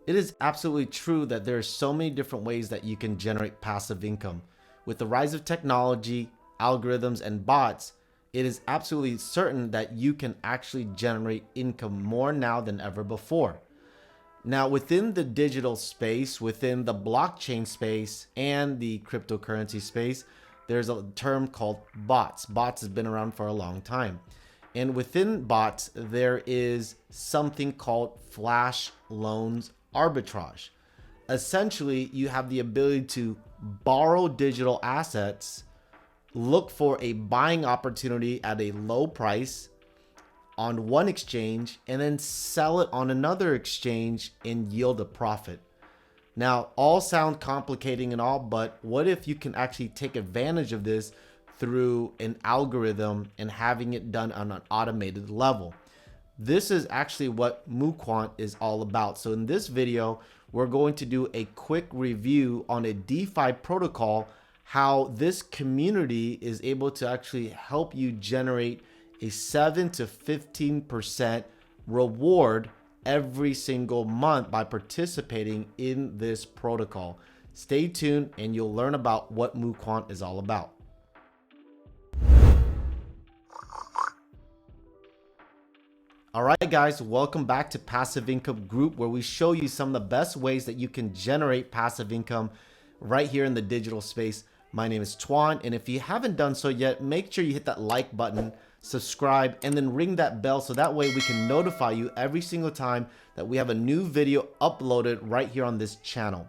It is absolutely true that there are so many different ways that you can generate passive income. With the rise of technology, algorithms, and bots, it is absolutely certain that you can actually generate income more now than ever before. Now, within the digital space, within the blockchain space, and the cryptocurrency space, there's a term called bots. Bots has been around for a long time. And within bots, there is something called flash loans arbitrage. Essentially, you have the ability to borrow digital assets, look for a buying opportunity at a low price on one exchange, and then sell it on another exchange and yield a profit. Now, all sound complicating and all, but what if you can actually take advantage of this through an algorithm and having it done on an automated level? This is actually what MuQuant is all about. So in this video, we're going to do a quick review on a DeFi protocol, how this community is able to actually help you generate a 7 to 15% reward every single month by participating in this protocol. Stay tuned and you'll learn about what MuQuant is all about. All right, guys, welcome back to Passive Income Group, where we show you some of the best ways that you can generate passive income right here in the digital space. My name is Tuan, and if you haven't done so yet, make sure you hit that like button, subscribe, and then ring that bell so that way we can notify you every single time that we have a new video uploaded right here on this channel.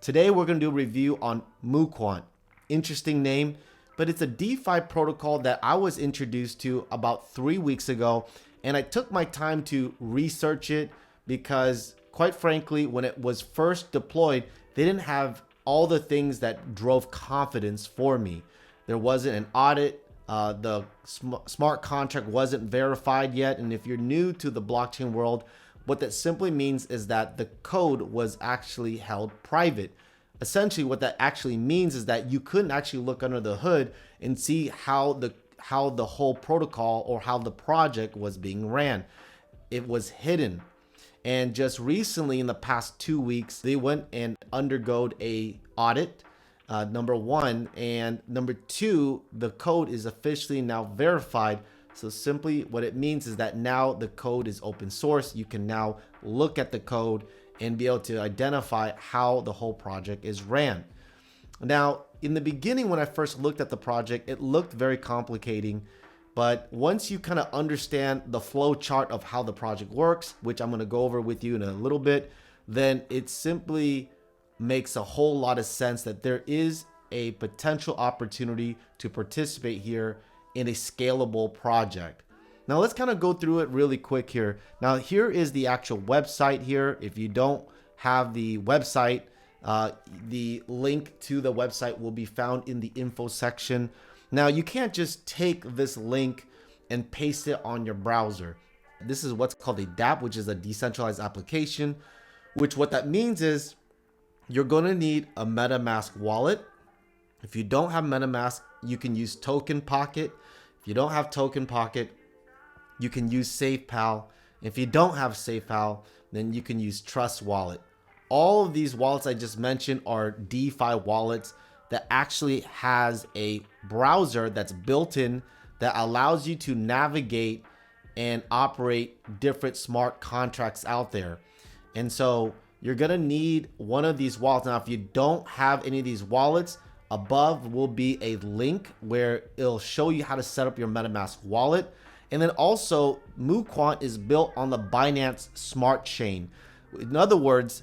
Today, we're going to do a review on MuQuant. Interesting name, but it's a DeFi protocol that I was introduced to about 3 weeks ago. And I took my time to research it because, quite frankly, when it was first deployed, they didn't have all the things that drove confidence for me. There wasn't an audit. The smart contract wasn't verified yet. And if you're new to the blockchain world, what that simply means is that the code was actually held private. Essentially, what that actually means is that you couldn't actually look under the hood and see how the whole protocol or how the project was being ran. It was hidden. And just recently, in the past 2 weeks, they went and undergoed a audit, number one, and number two, the code is officially now verified. So simply what it means is that now the code is open source. You can now look at the code and be able to identify how the whole project is ran. Now, in the beginning, when I first looked at the project, it looked very complicating. But once you kind of understand the flow chart of how the project works, which I'm going to go over with you in a little bit, then it simply makes a whole lot of sense that there is a potential opportunity to participate here in a scalable project. Now, let's kind of go through it really quick here. Now, here is the actual website here. If you don't have the website, the link to the website will be found in the info section. Now, you can't just take this link and paste it on your browser. This is what's called a dapp, which is a decentralized application, which what that means is you're going to need a MetaMask wallet. If you don't have MetaMask, you can use Token Pocket. If you don't have Token Pocket, you can use SafePal. If you don't have SafePal, then you can use Trust Wallet. All of these wallets I just mentioned are DeFi wallets that actually has a browser that's built in that allows you to navigate and operate different smart contracts out there. And so you're gonna need one of these wallets. Now, if you don't have any of these wallets, above will be a link where it'll show you how to set up your MetaMask wallet. And then also, MuQuant is built on the Binance Smart Chain. In other words,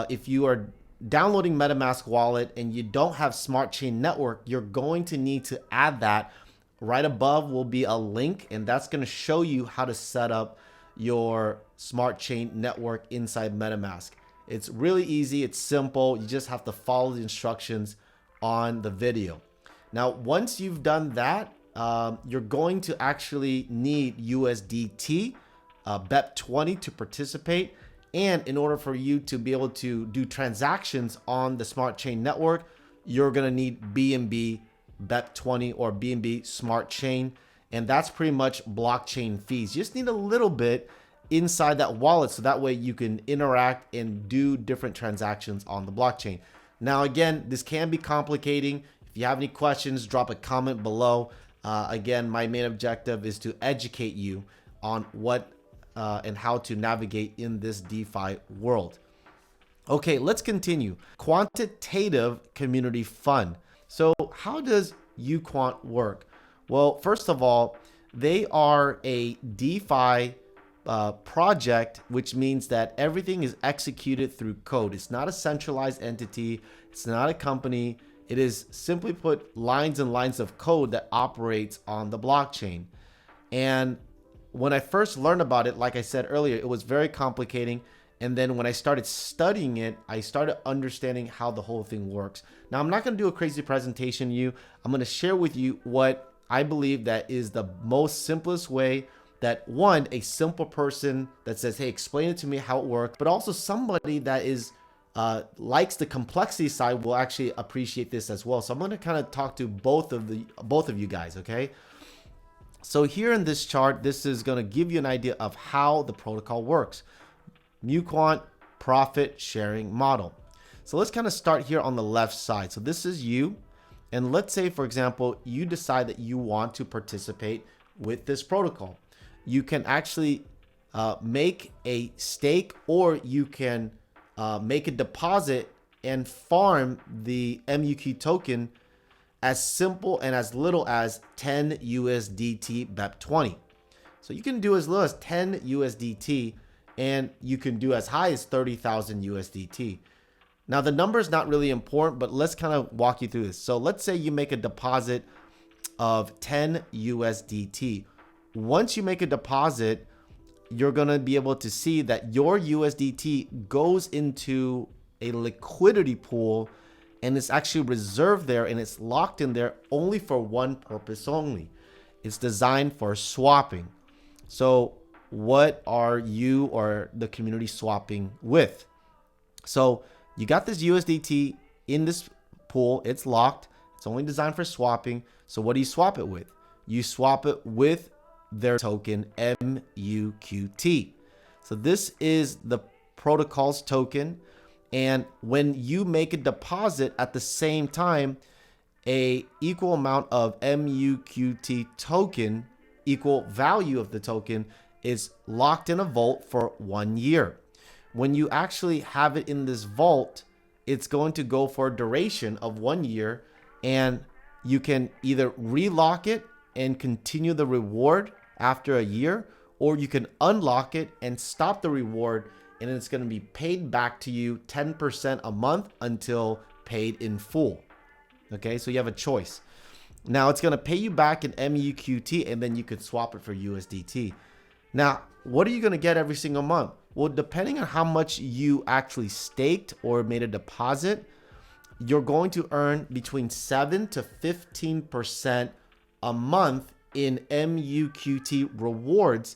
if you are downloading MetaMask wallet and you don't have Smart Chain network, you're going to need to add that. Right above will be a link, and that's going to show you how to set up your Smart Chain network inside MetaMask. It's really easy. It's simple. You just have to follow the instructions on the video. Now, once you've done that, you're going to actually need USDT, BEP20 to participate. And in order for you to be able to do transactions on the Smart Chain network, you're going to need BNB BEP20 or BNB Smart Chain. And that's pretty much blockchain fees. You just need a little bit. inside that wallet, so that way you can interact and do different transactions on the blockchain. Now, again, this can be complicating. If you have any questions, drop a comment below. Again, my main objective is to educate you on what and how to navigate in this DeFi world. Okay, let's continue. Quantitative community fund. So how does MuQuant work? Well, first of all, they are a DeFi project, which means that everything is executed through code. It's not a centralized entity. It's not a company. It is, simply put, lines and lines of code that operates on the blockchain. And when I first learned about it, like I said earlier, it was very complicating. And then when I started studying it, I started understanding how the whole thing works. Now, I'm not going to do a crazy presentation to you. I'm going to share with you what I believe that is the most simplest way that, one, a simple person that says, hey, explain it to me how it works, but also somebody that is likes the complexity side will actually appreciate this as well. So I'm going to kind of talk to both of you guys, okay? So here in this chart, this is going to give you an idea of how the protocol works. MuQuant profit sharing model. So let's kind of start here on the left side. So this is you. And let's say, for example, you decide that you want to participate with this protocol. You can actually make a stake, or you can make a deposit and farm the MuQuant token as simple and as little as 10 USDT BEP20. So you can do as little as 10 USDT, and you can do as high as 30,000 USDT. Now, the number is not really important, but let's kind of walk you through this. So let's say you make a deposit of 10 USDT. Once you make a deposit, you're going to be able to see that your USDT goes into a liquidity pool, and it's actually reserved there, and it's locked in there only for one purpose only. It's designed for swapping. So what are you or the community swapping with? So you got this USDT in this pool. It's locked. It's only designed for swapping. So what do you swap it with? You swap it with their token MuQT. So this is the protocol's token. And when you make a deposit at the same time, a equal amount of MuQT token, equal value of the token, is locked in a vault for 1 year. When you actually have it in this vault, it's going to go for a duration of 1 year, and you can either relock it and continue the reward after a year, or you can unlock it and stop the reward, and it's going to be paid back to you 10% a month until paid in full. Okay, so you have a choice. Now it's going to pay you back in MuQT, and then you can swap it for USDT. Now, what are you going to get every single month? Well, depending on how much you actually staked or made a deposit, you're going to earn between 7 to 15% a month in MuQT rewards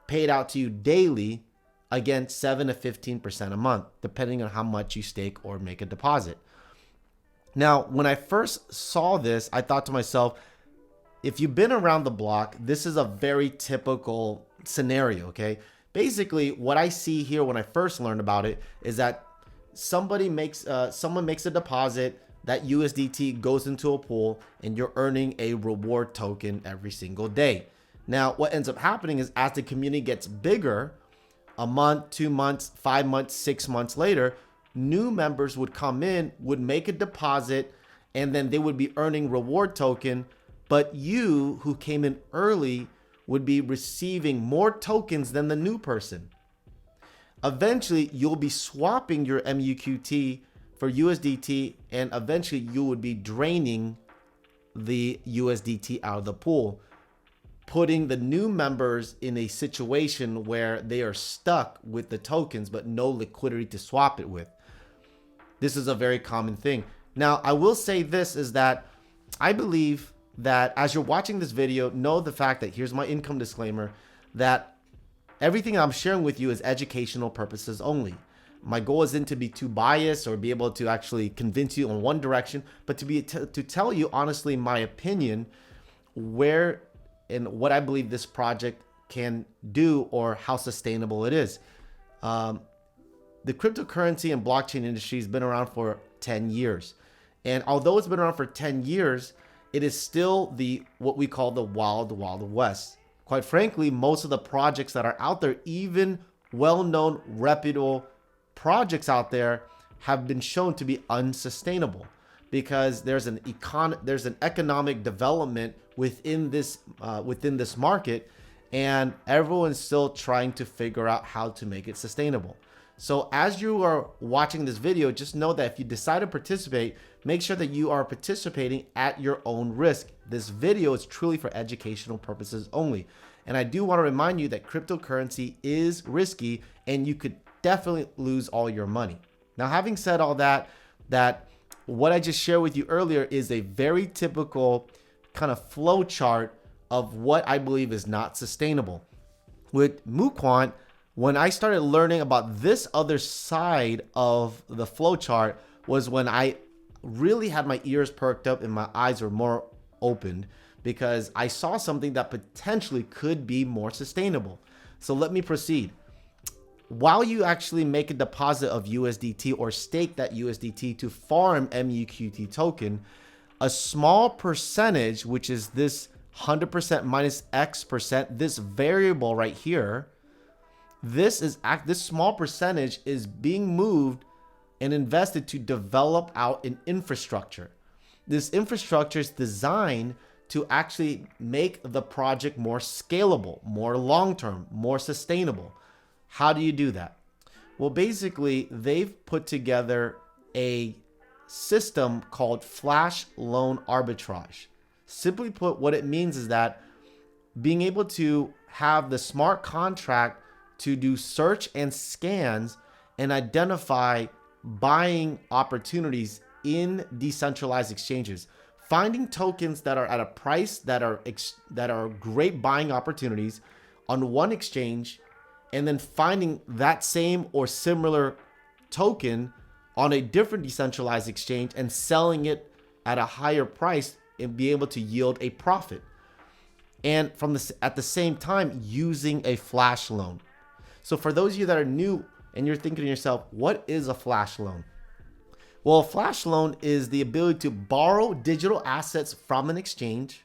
paid out to you daily. Again, 7 to 15% a month, depending on how much you stake or make a deposit. Now, when I first saw this, I thought to myself, if you've been around the block, this is a very typical scenario, okay? Basically, what I see here when I first learned about it is that someone makes a deposit, that USDT goes into a pool, and you're earning a reward token every single day. Now, what ends up happening is as the community gets bigger, a month, 2 months, 5 months, 6 months later, new members would come in, would make a deposit, and then they would be earning reward token. But you who came in early would be receiving more tokens than the new person. Eventually, you'll be swapping your MuQT for USDT, and eventually you would be draining the USDT out of the pool, putting the new members in a situation where they are stuck with the tokens but no liquidity to swap it with. This is a very common thing. Now, I will say this is that I believe that as you're watching this video, know the fact that, here's my income disclaimer, that everything I'm sharing with you is educational purposes only. My goal isn't to be too biased or be able to actually convince you in one direction, but to tell you honestly my opinion, where and what I believe this project can do or how sustainable it is. The cryptocurrency and blockchain industry has been around for 10 years. And although it's been around for 10 years, it is still what we call the wild, wild west. Quite frankly, most of the projects that are out there, even well-known, reputable projects out there, have been shown to be unsustainable because there's an economic development within this market, and everyone's still trying to figure out how to make it sustainable. So as you are watching this video, just know that if you decide to participate, make sure that you are participating at your own risk. This video is truly for educational purposes only. And I do want to remind you that cryptocurrency is risky and you could definitely lose all your money. Now, having said all that what I just shared with you earlier is a very typical kind of flow chart of what I believe is not sustainable. With MuQuant, when I started learning about this other side of the flow chart was when I really had my ears perked up and my eyes were more opened because I saw something that potentially could be more sustainable. So let me proceed. While you actually make a deposit of USDT or stake that USDT to farm MuQT token, a small percentage, which is this 100% minus X%, this variable right here, this small percentage is being moved and invested to develop out an infrastructure. This infrastructure is designed to actually make the project more scalable, more long-term, more sustainable. How do you do that? Well, basically, they've put together a system called flash loan arbitrage. Simply put, what it means is that being able to have the smart contract to do search and scans and identify buying opportunities in decentralized exchanges, finding tokens that are at a price that are great buying opportunities on one exchange, and then finding that same or similar token on a different decentralized exchange and selling it at a higher price and be able to yield a profit. And at the same time using a flash loan. So for those of you that are new and you're thinking to yourself, what is a flash loan? Well, a flash loan is the ability to borrow digital assets from an exchange,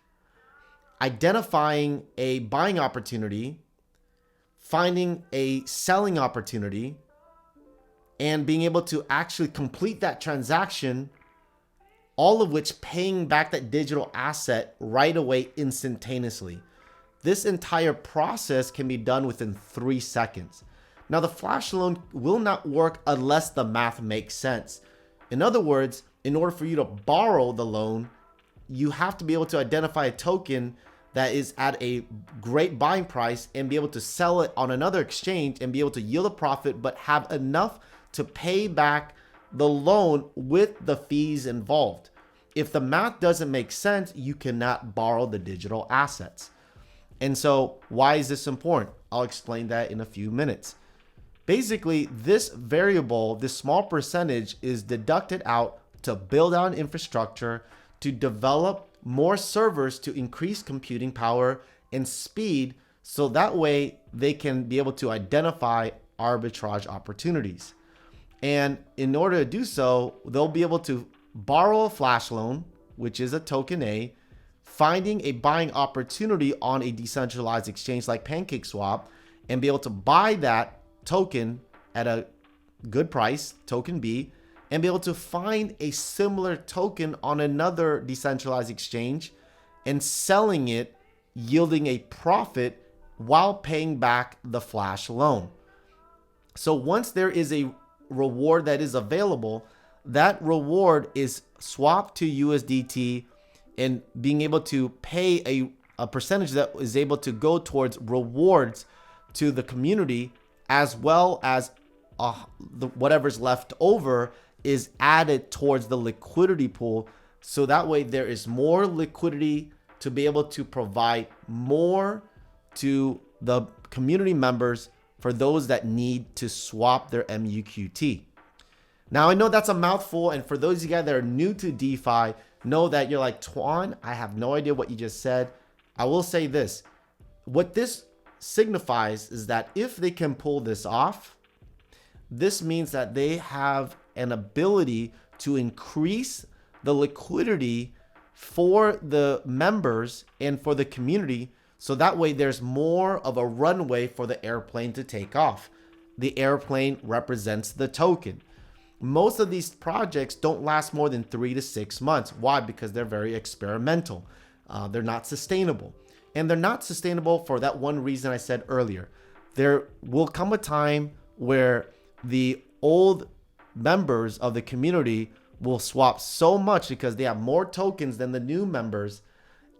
identifying a buying opportunity, finding a selling opportunity, and being able to actually complete that transaction, all of which paying back that digital asset right away instantaneously. This entire process can be done within 3 seconds. Now, the flash loan will not work unless the math makes sense. In other words, in order for you to borrow the loan, you have to be able to identify a token that is at a great buying price and be able to sell it on another exchange and be able to yield a profit, but have enough to pay back the loan with the fees involved. If the math doesn't make sense, you cannot borrow the digital assets. And so why is this important? I'll explain that in a few minutes. Basically, this variable, this small percentage, is deducted out to build out an infrastructure, to develop more servers to increase computing power and speed, so that way they can be able to identify arbitrage opportunities. And in order to do so, they'll be able to borrow a flash loan, which is a token A, finding a buying opportunity on a decentralized exchange like PancakeSwap, and be able to buy that token at a good price, token B, and be able to find a similar token on another decentralized exchange and selling it, yielding a profit while paying back the flash loan. So once there is a reward that is available, that reward is swapped to USDT and being able to pay a percentage that is able to go towards rewards to the community, as well as whatever's left over is added towards the liquidity pool. So that way there is more liquidity to be able to provide more to the community members for those that need to swap their MuQT. Now, I know that's a mouthful, and for those of you guys that are new to DeFi, know that you're like, Twan, I have no idea what you just said. I will say this. What this signifies is that if they can pull this off, this means that they have an ability to increase the liquidity for the members and for the community. So that way there's more of a runway for the airplane to take off. The airplane represents the token. Most of these projects don't last more than 3 to 6 months. Why? Because they're very experimental. They're not sustainable. And they're not sustainable for that one reason I said earlier. There will come a time where the old members of the community will swap so much because they have more tokens than the new members,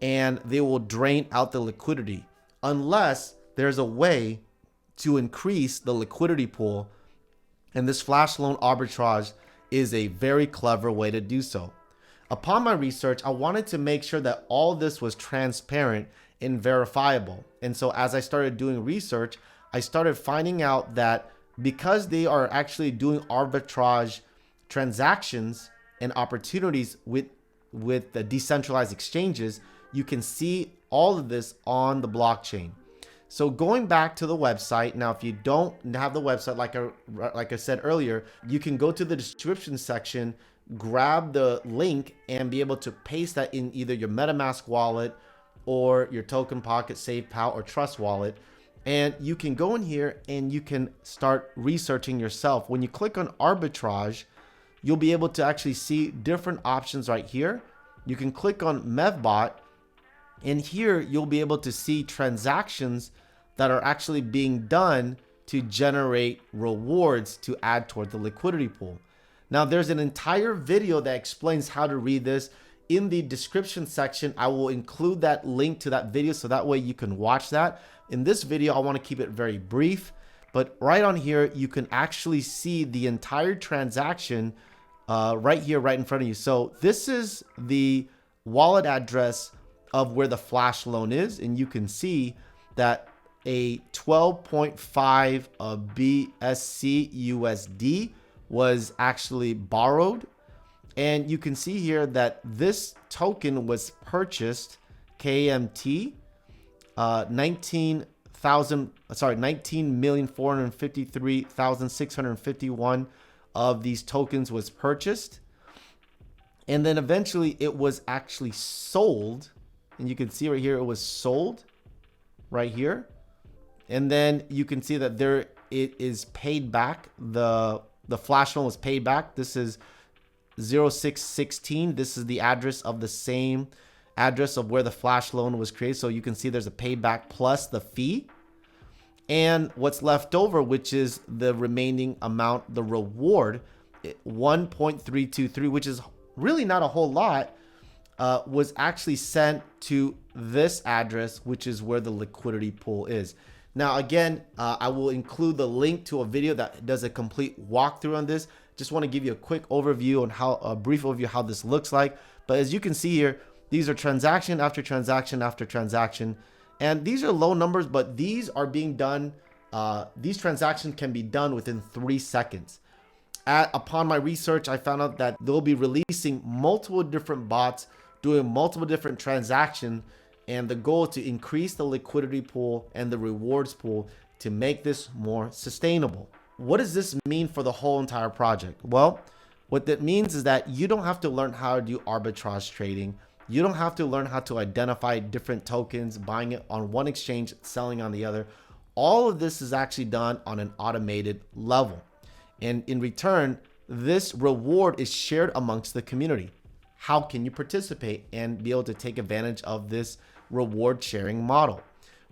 and they will drain out the liquidity unless there's a way to increase the liquidity pool. And this flash loan arbitrage is a very clever way to do so. Upon my research, I wanted to make sure that all this was transparent and verifiable. And so as I started doing research, I started finding out that because they are actually doing arbitrage transactions and opportunities with the decentralized exchanges, you can see all of this on the blockchain. So going back to the website, now if you don't have the website, like I said earlier, you can go to the description section, grab the link, and be able to paste that in either your MetaMask wallet or your Token Pocket, SafePal, or Trust wallet. And you can go in here and you can start researching yourself. When you click on arbitrage, you'll be able to actually see different options right here. You can click on Mevbot, and here you'll be able to see transactions that are actually being done to generate rewards to add toward the liquidity pool. Now there's an entire video that explains how to read this. In the description section, I will include that link to that video so that way you can watch that. In this video, I want to keep it very brief, but right on here, you can actually see the entire transaction right here, right in front of you. So this is the wallet address of where the flash loan is, and you can see that a 12.5 BSC USD was actually borrowed. And you can see here that this token was purchased KMT 19,453,651 of these tokens was purchased. And then eventually it was actually sold. And you can see right here, it was sold right here. And then you can see that there it is paid back. The flash loan was paid back. This is 0616. This is the address of the same address of where the flash loan was created. So you can see there's a payback plus the fee. And what's left over, which is the remaining amount, the reward, 1.323, which is really not a whole lot, was actually sent to this address, which is where the liquidity pool is. Now, again, I will include the link to a video that does a complete walkthrough on this. Just want to give you a quick overview on a brief overview how this looks like. But as you can see here, these are transaction after transaction after transaction. And these are low numbers, but these are being done. These transactions can be done within 3 seconds. Upon my research, I found out that they'll be releasing multiple different bots, doing multiple different transactions. And the goal is to increase the liquidity pool and the rewards pool to make this more sustainable. What does this mean for the whole entire project? Well, what that means is that you don't have to learn how to do arbitrage trading. You don't have to learn how to identify different tokens, buying it on one exchange, selling on the other. All of this is actually done on an automated level. And in return, this reward is shared amongst the community. How can you participate and be able to take advantage of this reward sharing model?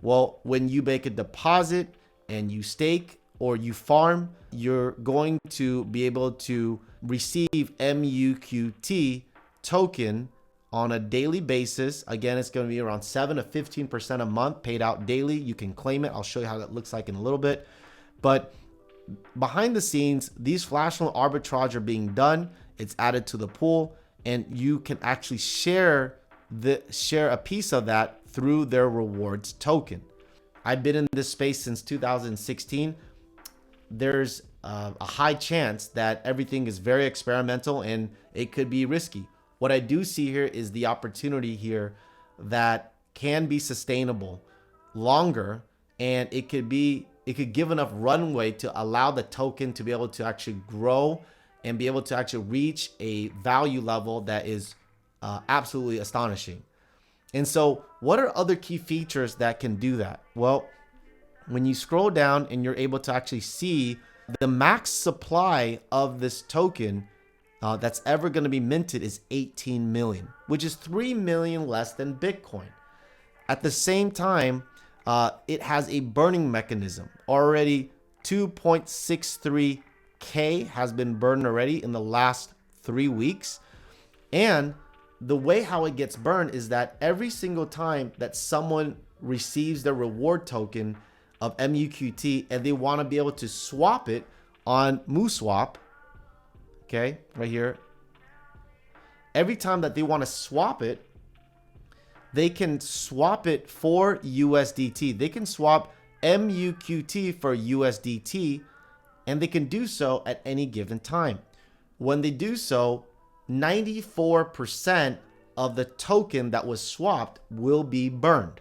Well, when you make a deposit and you stake or you farm, you're going to be able to receive MuQT token on a daily basis. Again, it's going to be around 7 to 15% a month paid out daily. You can claim it. I'll show you how that looks like in a little bit. But behind the scenes, these flash loan arbitrage are being done. It's added to the pool, and you can actually share a piece of that through their rewards token. I've been in this space since 2016. There's a high chance that everything is very experimental and it could be risky. What I do see here is the opportunity here that can be sustainable longer and it could give enough runway to allow the token to be able to actually grow and be able to actually reach a value level that is absolutely astonishing. And so what are other key features that can do that? Well, when you scroll down and you're able to actually see the max supply of this token that's ever going to be minted is 18 million, which is 3 million less than Bitcoin. At the same time, it has a burning mechanism. Already 2.63K has been burned already in the last 3 weeks. And the way how it gets burned is that every single time that someone receives their reward token of MuQT and they want to be able to swap it on MuSwap, okay, right here, every time that they want to swap it, they can swap it for USDT. They can swap MuQT for USDT, and they can do so at any given time. When they do so, 94% of the token that was swapped will be burned.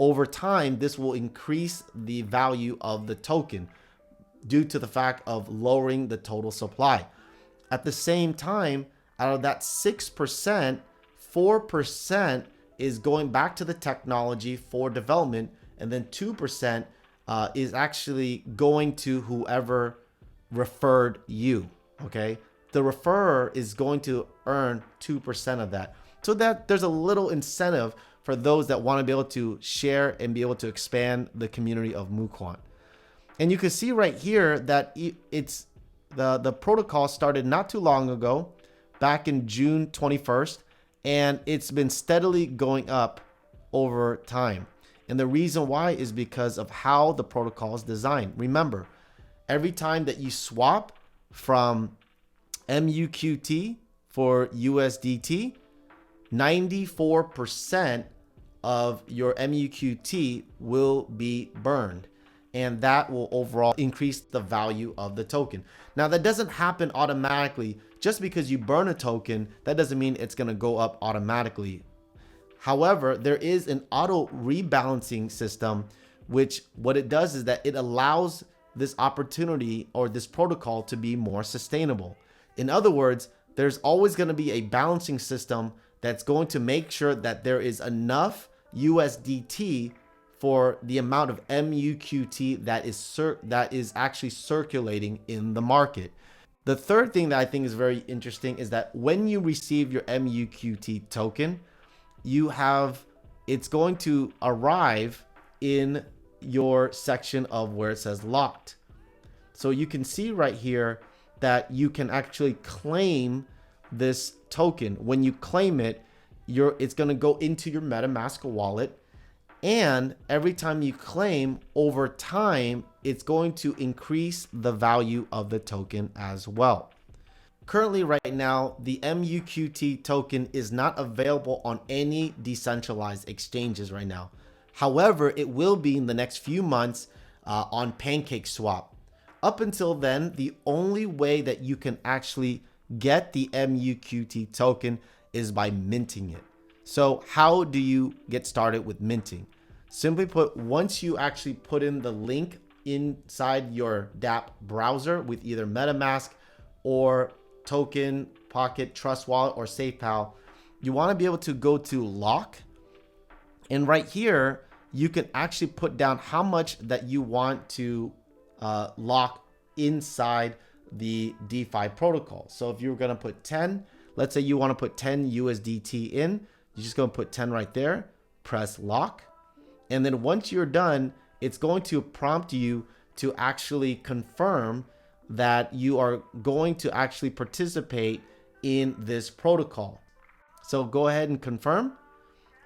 Over time, this will increase the value of the token due to the fact of lowering the total supply. At the same time, out of that 6%, 4% is going back to the technology for development, and then 2% is actually going to whoever referred you, okay? The referrer is going to earn 2% of that. So that there's a little incentive for those that want to be able to share and be able to expand the community of MuQuant. And you can see right here that it's the protocol started not too long ago, back in June 21st, and it's been steadily going up over time. And the reason why is because of how the protocol is designed. Remember, every time that you swap from MuQT for USDT, 94% of your MuQT will be burned, and that will overall increase the value of the token. Now, that doesn't happen automatically. Just because you burn a token, that doesn't mean it's going to go up automatically. However, there is an auto rebalancing system, which what it does is that it allows this opportunity or this protocol to be more sustainable. In other words, there's always going to be a balancing system that's going to make sure that there is enough USDT for the amount of MuQT that is actually circulating in the market. The third thing that I think is very interesting is that when you receive your MuQT token, it's going to arrive in your section of where it says locked. So you can see right here that you can actually claim this token. When you claim it, it's going to go into your MetaMask wallet, and every time you claim, over time, it's going to increase the value of the token as well. Currently, right now, the MuQT token is not available on any decentralized exchanges right now. However, it will be in the next few months on PancakeSwap. Up until then, the only way that you can actually get the MuQT token is by minting it. So how do you get started with minting? Simply put, once you actually put in the link inside your dapp browser with either MetaMask or Token, Pocket, Trust Wallet, or SafePal, you want to be able to go to lock. And right here, you can actually put down how much that you want to lock inside the DeFi protocol. So if you're going to put 10, let's say you want to put 10 USDT in, you're just going to put 10 right there, press lock. And then once you're done, it's going to prompt you to actually confirm that you are going to actually participate in this protocol. So go ahead and confirm.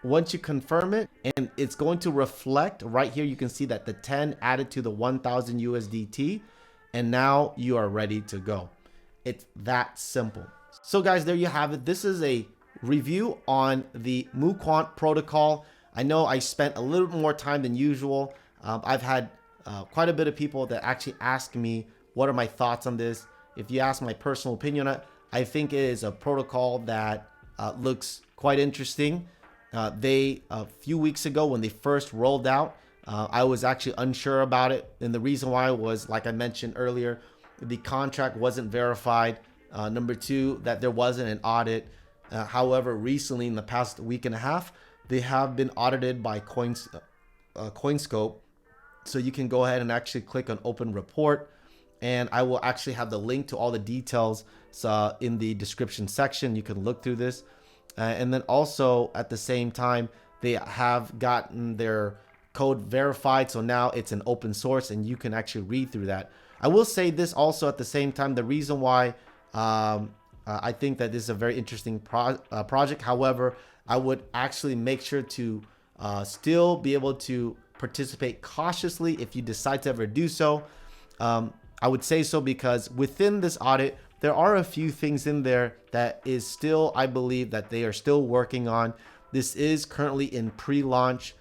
Once you confirm it, and it's going to reflect right here, you can see that the 10 added to the 1000 USDT, and now you are ready to go. It's that simple. So guys, there you have it. This is a review on the MuQuant protocol. I know I spent a little more time than usual. I've had quite a bit of people that actually ask me, what are my thoughts on this? If you ask my personal opinion on it, I think it is a protocol that looks quite interesting. A few weeks ago when they first rolled out, I was actually unsure about it. And the reason why was, like I mentioned earlier, the contract wasn't verified. Number two, that there wasn't an audit. However, recently in the past week and a half, they have been audited by CoinScope. So you can go ahead and actually click on open report, and I will actually have the link to all the details in the description section. You can look through this. And then also at the same time, they have gotten their code verified. So now it's an open source and you can actually read through that. I will say this also at the same time, the reason why I think that this is a very interesting project. However, I would actually make sure to still be able to participate cautiously if you decide to ever do so. I would say so because within this audit, there are a few things in there that is still, I believe that they are still working on. This is currently in pre-launch.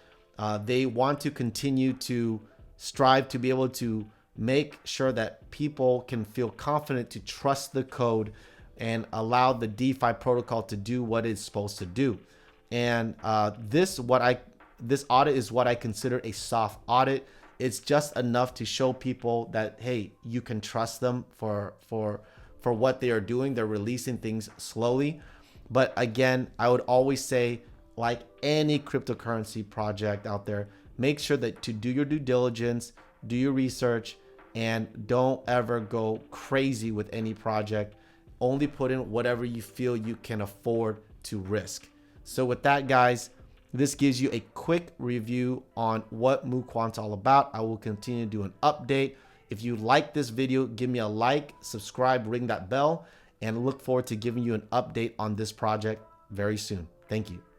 They want to continue to strive to be able to make sure that people can feel confident to trust the code and allow the DeFi protocol to do what it's supposed to do. And this audit is what I consider a soft audit. It's just enough to show people that, hey, you can trust them for what they are doing. They're releasing things slowly. But again, I would always say, like any cryptocurrency project out there, make sure that to do your due diligence, do your research, and don't ever go crazy with any project. Only put in whatever you feel you can afford to risk. So with that, guys, this gives you a quick review on what MuQuant's all about. I will continue to do an update. If you like this video, give me a like, subscribe, ring that bell, and look forward to giving you an update on this project very soon. Thank you.